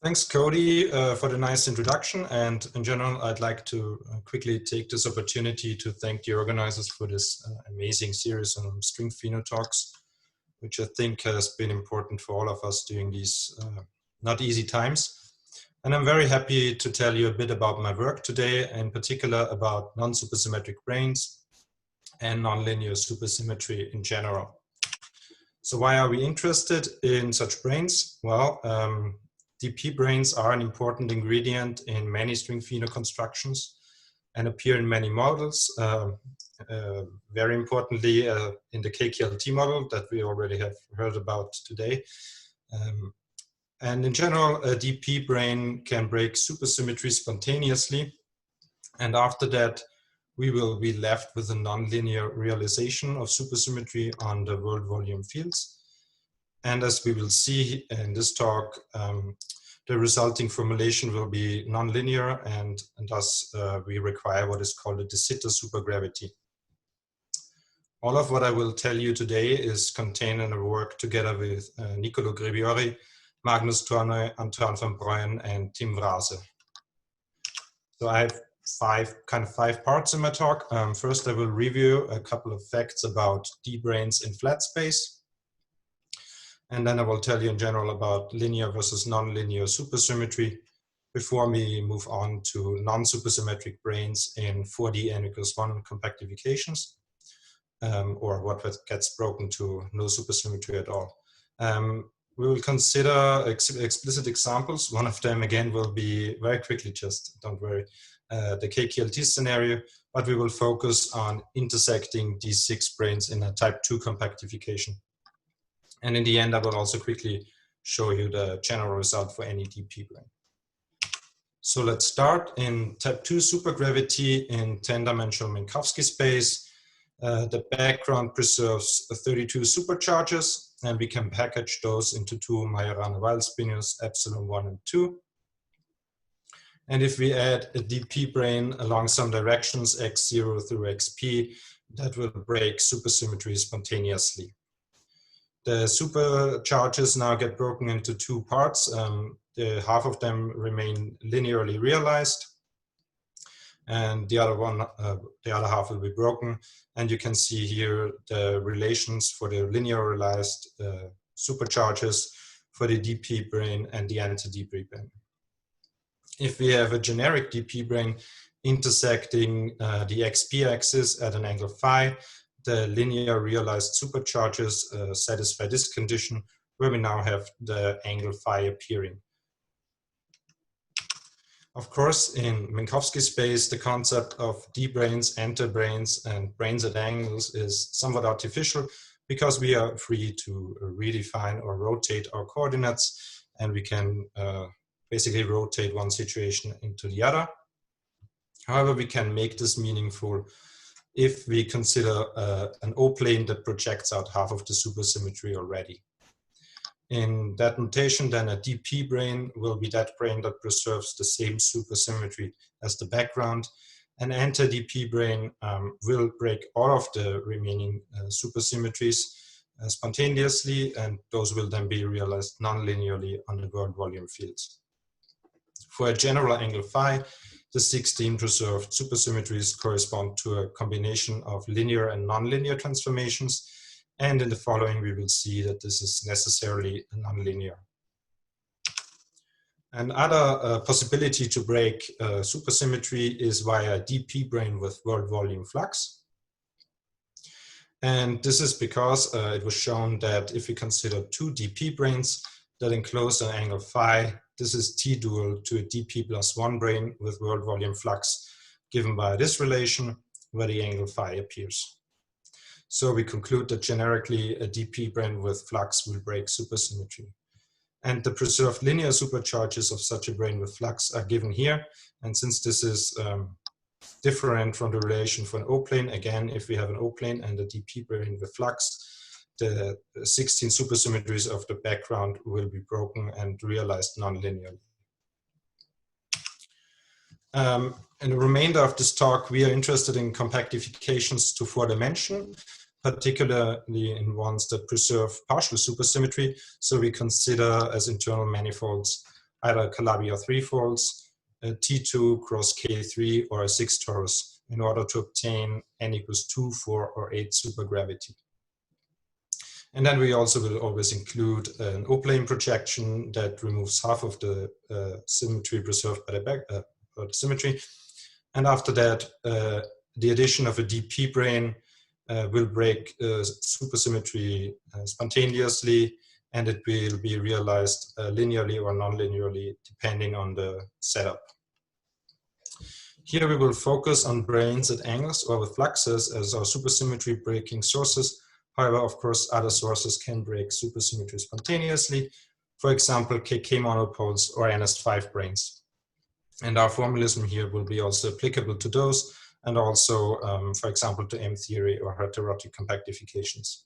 Thanks, Cody, for the nice introduction. And in general, I'd like to quickly take this opportunity to thank the organizers for this amazing series on string phenotalks, which I think has been important for all of us during these not easy times. And I'm very happy to tell you a bit about my work today, in particular about non-supersymmetric branes and nonlinear supersymmetry in general. So why are we interested in such branes? Well, DP branes are an important ingredient in many string pheno constructions and appear in many models. Very importantly, in the KKLT model that we already have heard about today. And in general, a DP brane can break supersymmetry spontaneously. And after that, we will be left with a nonlinear realization of supersymmetry on the world volume fields. And as we will see in this talk, the resulting formulation will be nonlinear, and thus we require what is called a de Sitter supergravity. All of what I will tell you today is contained in a work together with Niccolò Greviori, Magnus Tornoy, Antoine van Brooyen, and Tim Vrase. So I have five parts in my talk. First, I will review a couple of facts about D-branes in flat space. And then I will tell you in general about linear versus nonlinear supersymmetry before we move on to non-supersymmetric branes in 4D n=1 compactifications, or what gets broken to no supersymmetry at all. We will consider explicit examples. One of them, again, will be very quickly, just don't worry, the KKLT scenario, but we will focus on intersecting these 6 branes in a type 2 compactification. And in the end, I will also quickly show you the general result for any DP brane. So let's start in type 2 supergravity in 10-dimensional Minkowski space. The background preserves 32 supercharges, and we can package those into 2 Majorana-Weil spinors, epsilon 1 and 2. And if we add a DP brane along some directions, x0 through xp, that will break supersymmetry spontaneously. The supercharges now get broken into 2 parts. Half of them remain linearly realized, and the other half will be broken. And you can see here the relations for the linear realized supercharges for the DP brane and the anti-DP brane. If we have a generic DP brane intersecting the XP axis at an angle phi, the linear realized supercharges satisfy this condition, where we now have the angle phi appearing. Of course, in Minkowski space, the concept of D-branes, anti-branes, and branes at angles is somewhat artificial because we are free to redefine or rotate our coordinates, and we can basically rotate one situation into the other. However, we can make this meaningful if we consider an O-plane that projects out half of the supersymmetry already. In that notation, then a DP brane will be that brane that preserves the same supersymmetry as the background. An anti-DP brane will break all of the remaining supersymmetries spontaneously, and those will then be realized non-linearly on the world volume fields. For a general angle phi, the 16 preserved supersymmetries correspond to a combination of linear and nonlinear transformations. And in the following, we will see that this is necessarily nonlinear. Another possibility to break supersymmetry is via DP brane with world volume flux. And this is because it was shown that if we consider 2 DP branes that enclose an angle phi, this is T-dual to a DP plus 1 brane with world volume flux given by this relation where the angle phi appears. So we conclude that generically a DP brane with flux will break supersymmetry. And the preserved linear supercharges of such a brane with flux are given here. And since this is different from the relation for an O-plane, again, if we have an O-plane and a DP brane with flux, the 16 supersymmetries of the background will be broken and realized non-linearly. In the remainder of this talk, we are interested in compactifications to 4 dimension, particularly in ones that preserve partial supersymmetry. So we consider as internal manifolds either Calabi or three-folds, a T2 cross K3, or a 6 torus in order to obtain n equals 2, 4, or 8 supergravity. And then we also will always include an O-plane projection that removes half of the symmetry preserved by the symmetry. And after that, the addition of a DP brane will break supersymmetry spontaneously, and it will be realized linearly or non-linearly depending on the setup. Here we will focus on branes at angles or with fluxes as our supersymmetry breaking sources. However, of course, other sources can break supersymmetry spontaneously, for example, KK monopoles or NS5 branes. And our formalism here will be also applicable to those, and also, for example, to M theory or heterotic compactifications.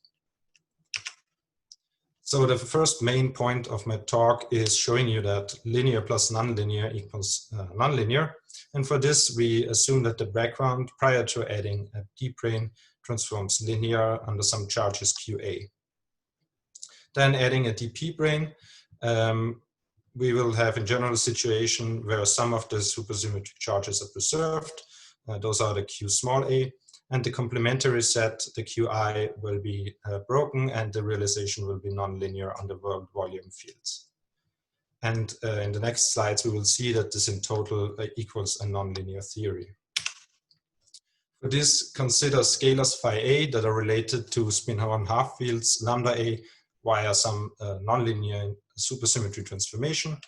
So the first main point of my talk is showing you that linear plus nonlinear equals nonlinear. And for this, we assume that the background prior to adding a D brane transforms linear under some charges QA. Then adding a DP brane, we will have in general a situation where some of the supersymmetric charges are preserved. Those are the Q small a, and the complementary set, the Qi, will be broken, and the realization will be nonlinear under world volume fields. And in the next slides, we will see that this in total equals a nonlinear theory. For this, consider scalars phi a that are related to spin-Horn half fields lambda a via some nonlinear supersymmetry transformation.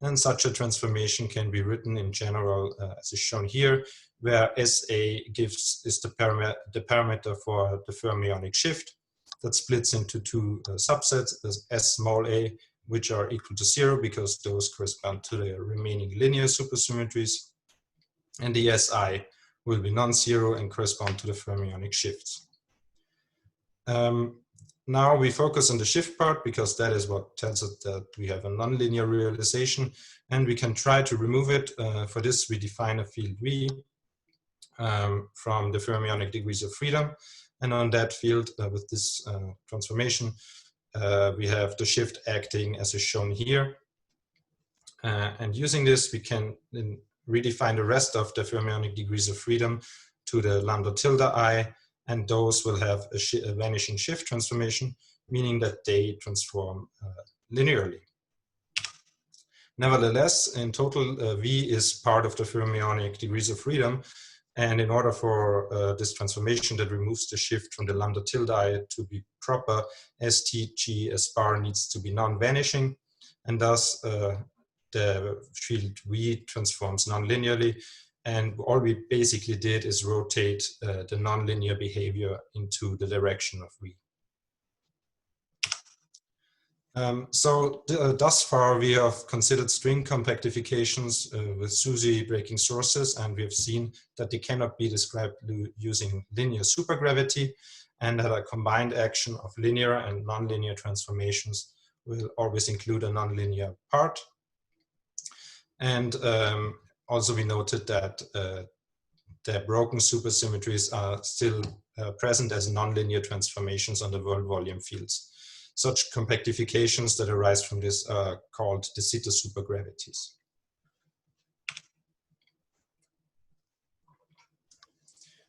And such a transformation can be written in general as is shown here, where SA is the parameter for the fermionic shift that splits into two subsets as S small a, which are equal to 0 because those correspond to the remaining linear supersymmetries, and the SI will be non-zero and correspond to the fermionic shifts. Now we focus on the shift part because that is what tells us that we have a nonlinear realization, and we can try to remove it. For this, we define a field V from the fermionic degrees of freedom, and on that field with this transformation, we have the shift acting as is shown here. And using this, we can then redefine the rest of the fermionic degrees of freedom to the lambda tilde I, and those will have a vanishing shift transformation, meaning that they transform linearly. Nevertheless, in total, V is part of the fermionic degrees of freedom, and in order for this transformation that removes the shift from the lambda tilde I to be proper, STG S bar needs to be non-vanishing, and thus the field V transforms non-linearly, and all we basically did is rotate the nonlinear behavior into the direction of V. Thus far, we have considered string compactifications with SUSY breaking sources, and we have seen that they cannot be described using linear supergravity, and that a combined action of linear and nonlinear transformations will always include a nonlinear part. And also we noted that the broken supersymmetries are still present as nonlinear transformations on the world volume fields. Such compactifications that arise from this are called de Sitter supergravities.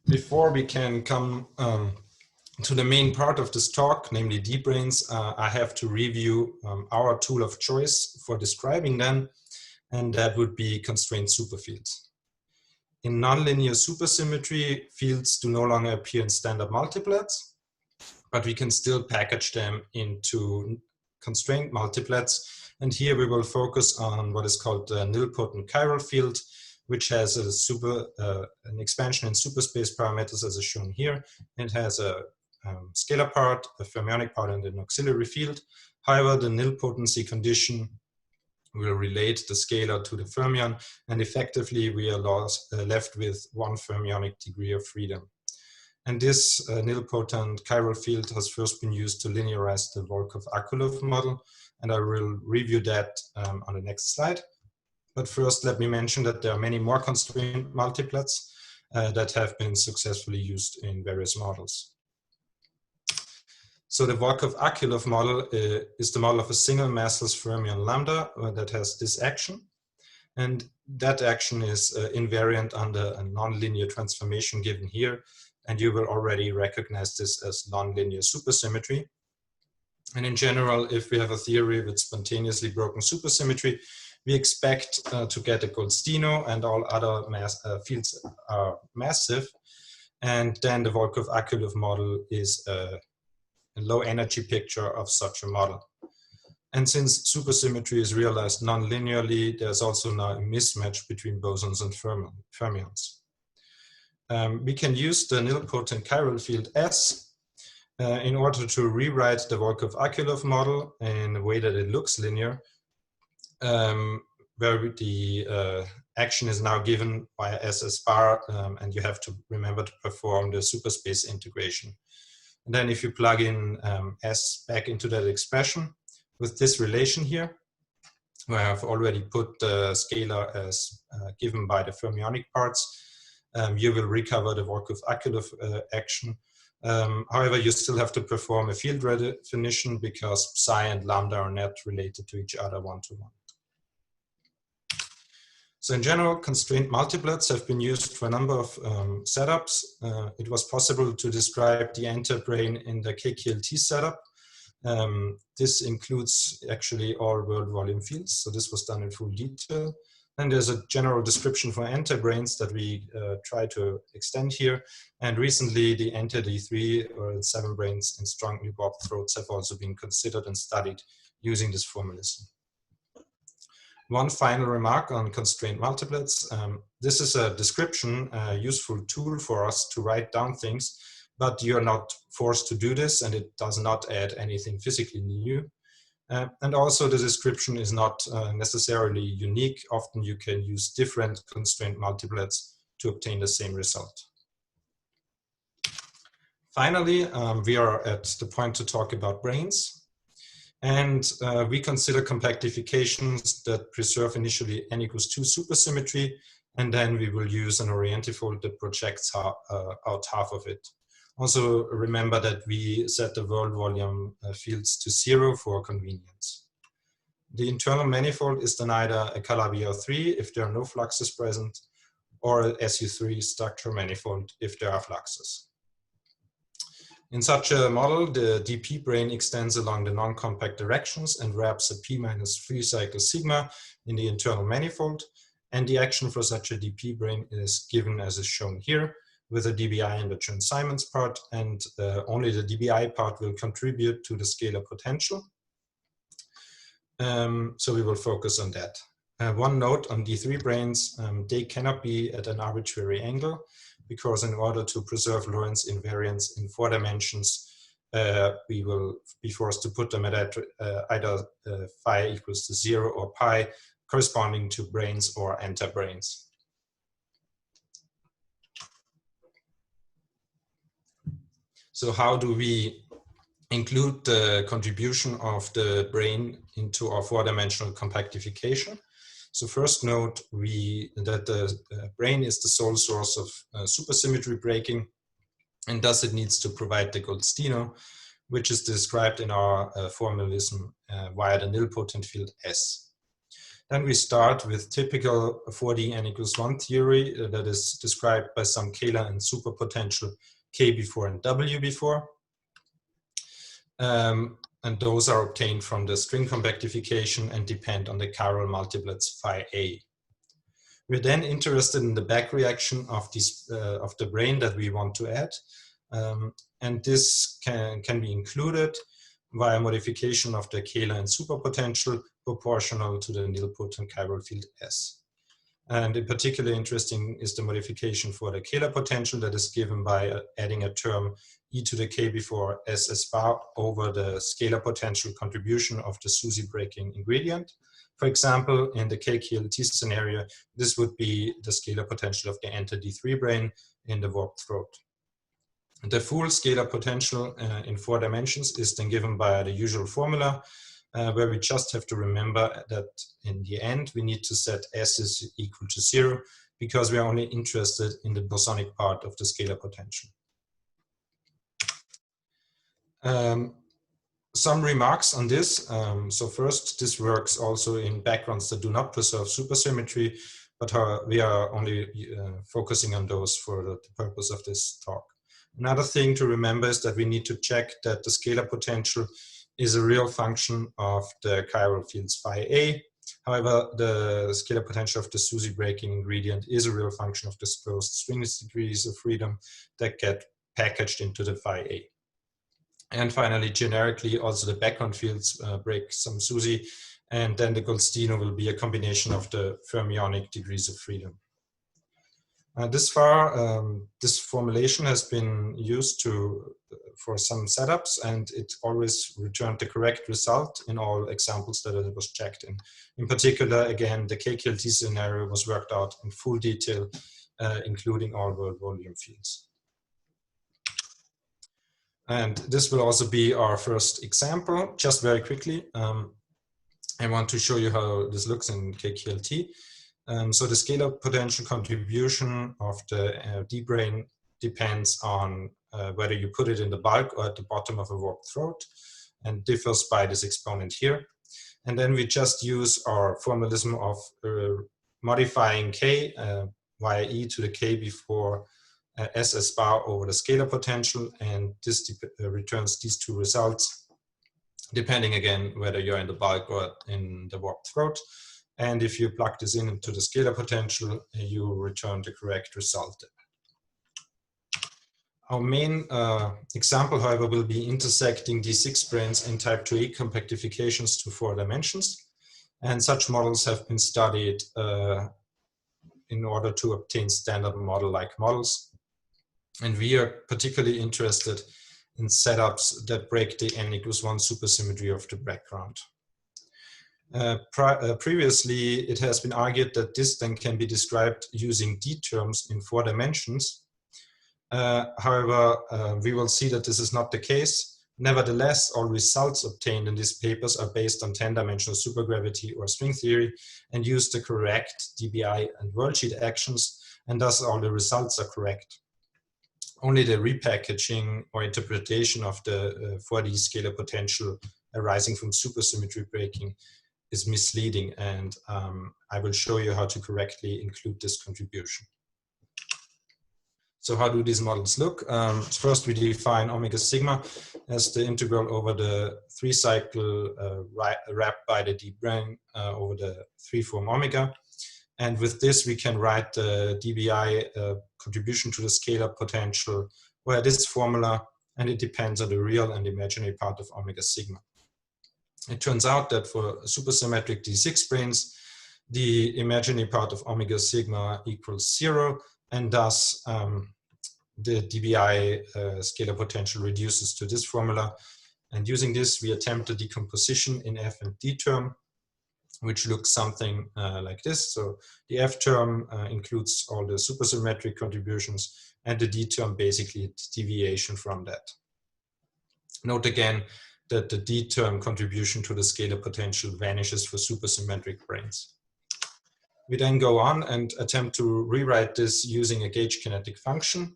Before we can come to the main part of this talk, namely D-branes, I have to review our tool of choice for describing them, and that would be constrained superfields. In nonlinear supersymmetry, fields do no longer appear in standard multiplets, but we can still package them into constrained multiplets. And here we will focus on what is called the Nilpotent chiral field, which has an expansion in superspace parameters as is shown here. It has a scalar part, a fermionic part, and an auxiliary field. However, the nilpotency condition will relate the scalar to the fermion, and effectively we are left with one fermionic degree of freedom. And this nilpotent chiral field has first been used to linearize the Volkov-Akulov model, and I will review that on the next slide. But first, let me mention that there are many more constrained multiplets that have been successfully used in various models. So the Volkov-Akulov model is the model of a single massless fermion lambda that has this action. And that action is invariant under a nonlinear transformation given here. And you will already recognize this as nonlinear supersymmetry. And in general, if we have a theory with spontaneously broken supersymmetry, we expect to get a Goldstino, and all other fields are massive. And then the Volkov-Akulov model is a low energy picture of such a model. And since supersymmetry is realized non-linearly, there's also now a mismatch between bosons and fermions. We can use the nilpotent chiral field S in order to rewrite the Volkov-Akulov model in a way that it looks linear, where the action is now given by SS bar, and you have to remember to perform the superspace integration. And then if you plug in S back into that expression with this relation here, where I've already put the scalar as given by the fermionic parts, you will recover the Volkov-Akulov action. However, you still have to perform a field redefinition because psi and lambda are not related to each other one-to-one. So in general, constraint multiplets have been used for a number of setups. It was possible to describe the enterbrane in the KKLT setup. This includes actually all world volume fields. So this was done in full detail. And there's a general description for enterbranes that we try to extend here. And recently the enter D3 or 7 branes in strongly warped throats have also been considered and studied using this formalism. One final remark on constraint multiplets. This is a description, a useful tool for us to write down things, but you're not forced to do this, and it does not add anything physically new. And also the description is not necessarily unique. Often you can use different constraint multiplets to obtain the same result. Finally, we are at the point to talk about branes. And we consider compactifications that preserve initially n equals 2 supersymmetry, and then we will use an orientifold that projects out half of it. Also remember that we set the world volume fields to 0 for convenience. The internal manifold is then either a Calabi-3 if there are no fluxes present, or a SU3 structure manifold if there are fluxes. In such a model, the dp brane extends along the non-compact directions and wraps a p-3 cycle sigma in the internal manifold, and the action for such a dp brane is given as is shown here, with a dBi in the Chern-Simons part, and only the dBi part will contribute to the scalar potential. So we will focus on that. One note on D3 branes, they cannot be at an arbitrary angle, because in order to preserve Lorentz invariance in 4 dimensions, we will be forced to put them at either phi equals to 0 or pi, corresponding to branes or enterbranes. So how do we include the contribution of the brane into our 4-dimensional compactification? So first note that the brane is the sole source of supersymmetry breaking, and thus it needs to provide the Goldstino, which is described in our formalism via the nilpotent field S. Then we start with typical 4D n equals 1 theory that is described by some scalar and superpotential K before and W before. And those are obtained from the string compactification and depend on the chiral multiplets phi A. We're then interested in the back reaction of the brane that we want to add. And this can be included via modification of the scalar and superpotential proportional to the nilpotent chiral field S. And in particular interesting is the modification for the scalar potential that is given by adding a term e to the k before SS bar over the scalar potential contribution of the SUSY breaking ingredient. For example, in the KKLT scenario, this would be the scalar potential of the enter D3 brane in the warped throat. The full scalar potential in 4 dimensions is then given by the usual formula, where we just have to remember that in the end we need to set S is equal to 0 because we are only interested in the bosonic part of the scalar potential. some remarks on this. So first, this works also in backgrounds that do not preserve supersymmetry, but we are only focusing on those for the purpose of this talk. Another thing to remember is that we need to check that the scalar potential is a real function of the chiral fields phi A. However, the scalar potential of the SUSY breaking ingredient is a real function of disclosed stringless degrees of freedom that get packaged into the phi A. And finally, generically, also the background fields break some SUSY, and then the Goldstino will be a combination of the fermionic degrees of freedom. This far, this formulation has been used for some setups, and it always returned the correct result in all examples that it was checked in. In particular, again, the KQLT scenario was worked out in full detail, including all world volume fields. And this will also be our first example. Just very quickly, I want to show you how this looks in KQLT. So the scalar potential contribution of the D-brane depends on whether you put it in the bulk or at the bottom of a warped throat, and differs by this exponent here. And then we just use our formalism of modifying k via e to the k before SS bar over the scalar potential, and this returns these two results, depending again whether you're in the bulk or in the warped throat. And if you plug this into the scalar potential, you return the correct result. Our main example, however, will be intersecting D6 branes in type 2A compactifications to 4 dimensions. And such models have been studied in order to obtain standard model-like models. And we are particularly interested in setups that break the n=1 supersymmetry of the background. Previously, it has been argued that this then can be described using D terms in 4 dimensions. However, we will see that this is not the case. Nevertheless, all results obtained in these papers are based on 10-dimensional supergravity or string theory and use the correct DBI and worldsheet actions, and thus all the results are correct. Only the repackaging or interpretation of the 4D scalar potential arising from supersymmetry breaking is misleading, and I will show you how to correctly include this contribution. So how do these models look? First, we define omega sigma as the integral over the 3-cycle wrapped by the D-brane over the 3-form omega. And with this, we can write the DBI contribution to the scalar potential via this formula, and it depends on the real and imaginary part of omega sigma. It turns out that for supersymmetric D6 branes, the imaginary part of omega sigma equals 0, and thus the DBI scalar potential reduces to this formula. And using this, we attempt a decomposition in F and D term, which looks something like this. So the F term includes all the supersymmetric contributions, and the D term basically it's deviation from that. Note again that the D term contribution to the scalar potential vanishes for supersymmetric branes. We then go on and attempt to rewrite this using a gauge kinetic function,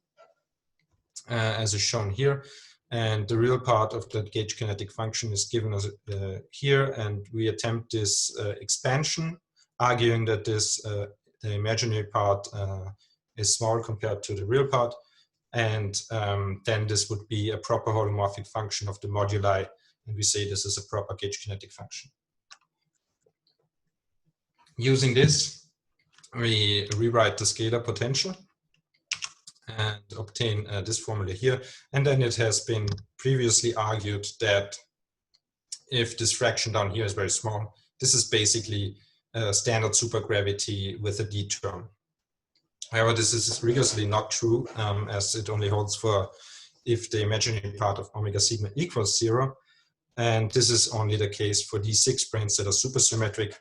as is shown here. And the real part of that gauge kinetic function is given as here, and we attempt this expansion, arguing that this the imaginary part is small compared to the real part, and then this would be a proper holomorphic function of the moduli, and we say this is a proper gauge kinetic function. Using this, we rewrite the scalar potential and obtain this formula here. And then it has been previously argued that if this fraction down here is very small, this is basically standard supergravity with a D term. However, this is rigorously not true, as it only holds for if the imaginary part of omega sigma equals 0. And this is only the case for D6 branes that are supersymmetric,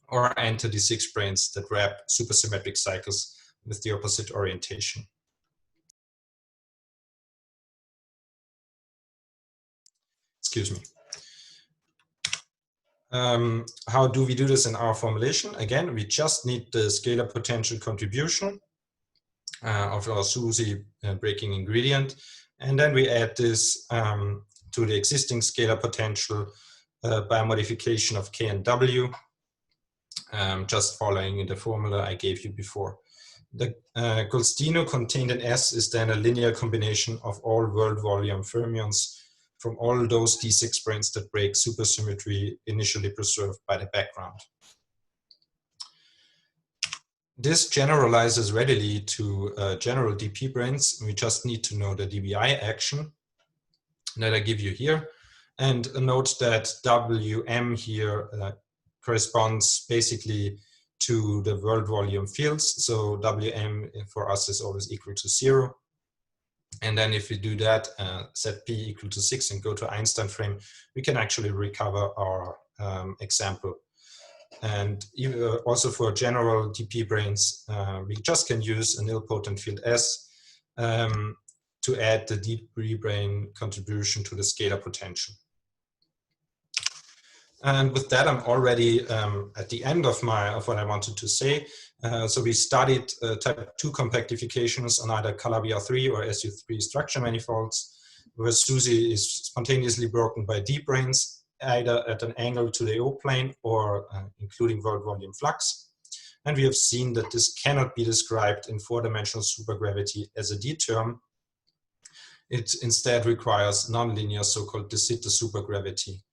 or enter D6 branes that wrap supersymmetric cycles with the opposite orientation. Excuse me. How do we do this in our formulation? Again, we just need the scalar potential contribution of our SUSY breaking ingredient, and then we add this to the existing scalar potential by a modification of K and W, just following the formula I gave you before. The Golstino contained in S is then a linear combination of all world volume fermions from all those D6 branes that break supersymmetry initially preserved by the background. This generalizes readily to general DP branes. We just need to know the dBi action that I give you here. And note that Wm here corresponds basically to the world volume fields. So Wm for us is always equal to 0. And then if we do that, set p equal to 6 and go to Einstein frame, we can actually recover our example. And also for general DP branes, we just can use a nilpotent field S to add the DP brane contribution to the scalar potential. And with that, I'm already at the end of what I wanted to say. So we studied type 2 compactifications on either Calabi-3 or SU3 structure manifolds, where SUSY is spontaneously broken by D branes, either at an angle to the O plane or including world volume flux. And we have seen that this cannot be described in 4-dimensional supergravity as a D term. It instead requires nonlinear so-called de Sitter supergravity.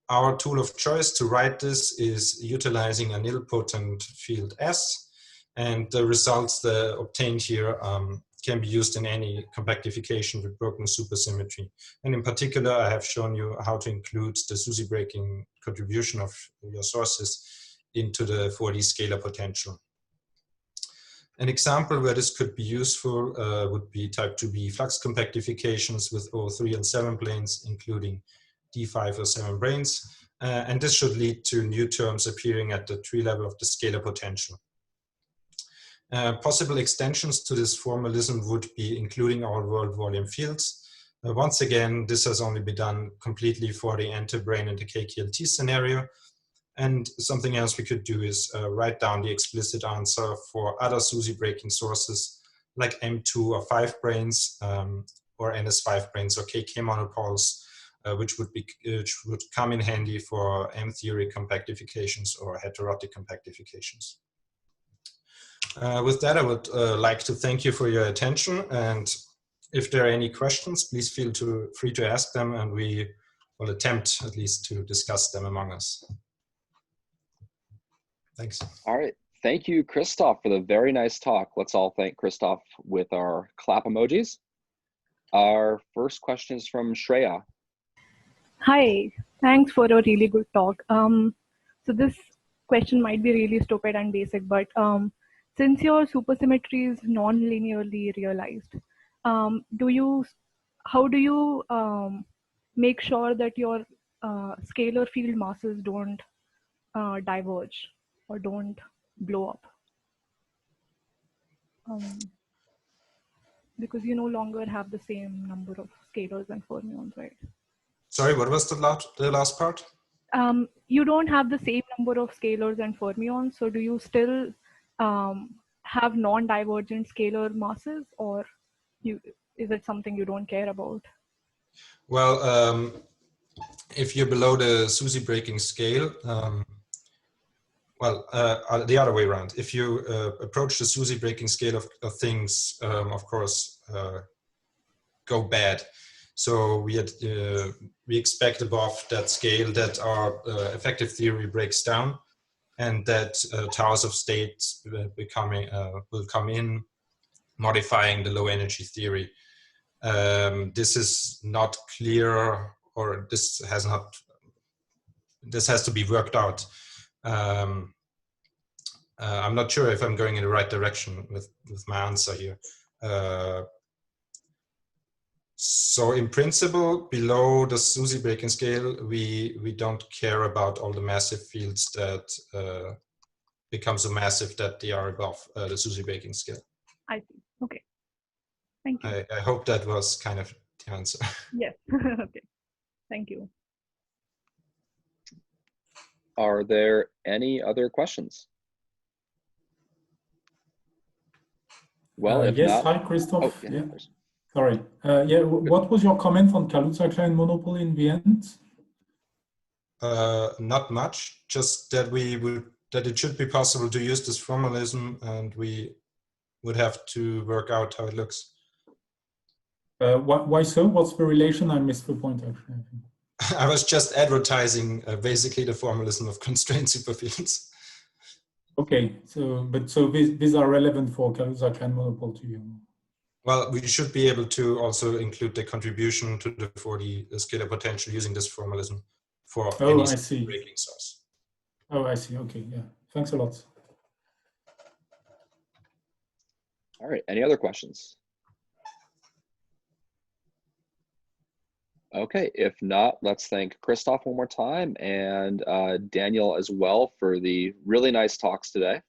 Our tool of choice to write this is utilizing a nilpotent field S, and the results obtained here can be used in any compactification with broken supersymmetry. And in particular, I have shown you how to include the SUSY breaking contribution of your sources into the 4D scalar potential. An example where this could be useful would be type 2b flux compactifications with 03 and 7 planes, including D5 or 7 branes. And this should lead to new terms appearing at the tree level of the scalar potential. Possible extensions to this formalism would be including all world volume fields. Once again, this has only been done completely for the anti-brane and the KKLT scenario. And something else we could do is write down the explicit answer for other SUSY breaking sources like M2 or 5 branes or NS5 branes or KK monopoles, which would come in handy for M-theory compactifications or heterotic compactifications. With that, I would like to thank you for your attention. And if there are any questions, please feel free to ask them, and we will attempt at least to discuss them among us. Thanks. All right. Thank you, Christoph, for the very nice talk. Let's all thank Christoph with our clap emojis. Our first question is from Shreya. Hi, thanks for a really good talk. So this question might be really stupid and basic, but since your supersymmetry is non-linearly realized, how do you make sure that your scalar field masses don't diverge or don't blow up? Because you no longer have the same number of scalars and fermions, right? Sorry, what was the last part? You don't have the same number of scalars and fermions, so do you still have non-divergent scalar masses, or is it something you don't care about? Well, if you're below the SUSY breaking scale, the other way around. If you approach the SUSY breaking scale of things, of course, go bad. So we expect above that scale that our effective theory breaks down, and that towers of states will come in, modifying the low energy theory. This is not clear, or this has to be worked out. I'm not sure if I'm going in the right direction with my answer here. So in principle, below the SUSY breaking scale, we don't care about all the massive fields that become so massive that they are above the SUSY breaking scale. I see. Okay. Thank you. I hope that was kind of the answer. Yes. Okay. Thank you. Are there any other questions? Well, if yes, not, hi, Christoph. oh, yeah. Sorry. Yeah, what was your comment on Kaluza-Klein monopoly in the end? Not much, just that that it should be possible to use this formalism, and we would have to work out how it looks. Why so? What's the relation? I missed the point actually, I think. I was just advertising basically the formalism of constrained superfields. Okay, so these are relevant for Kaluza-Klein monopole to you. Well, we should be able to also include the contribution to the 4D scalar potential using this formalism for any breaking source. Oh, I see. Okay, yeah. Thanks a lot. All right, any other questions? Okay, if not, let's thank Christoph one more time and Daniel as well for the really nice talks today.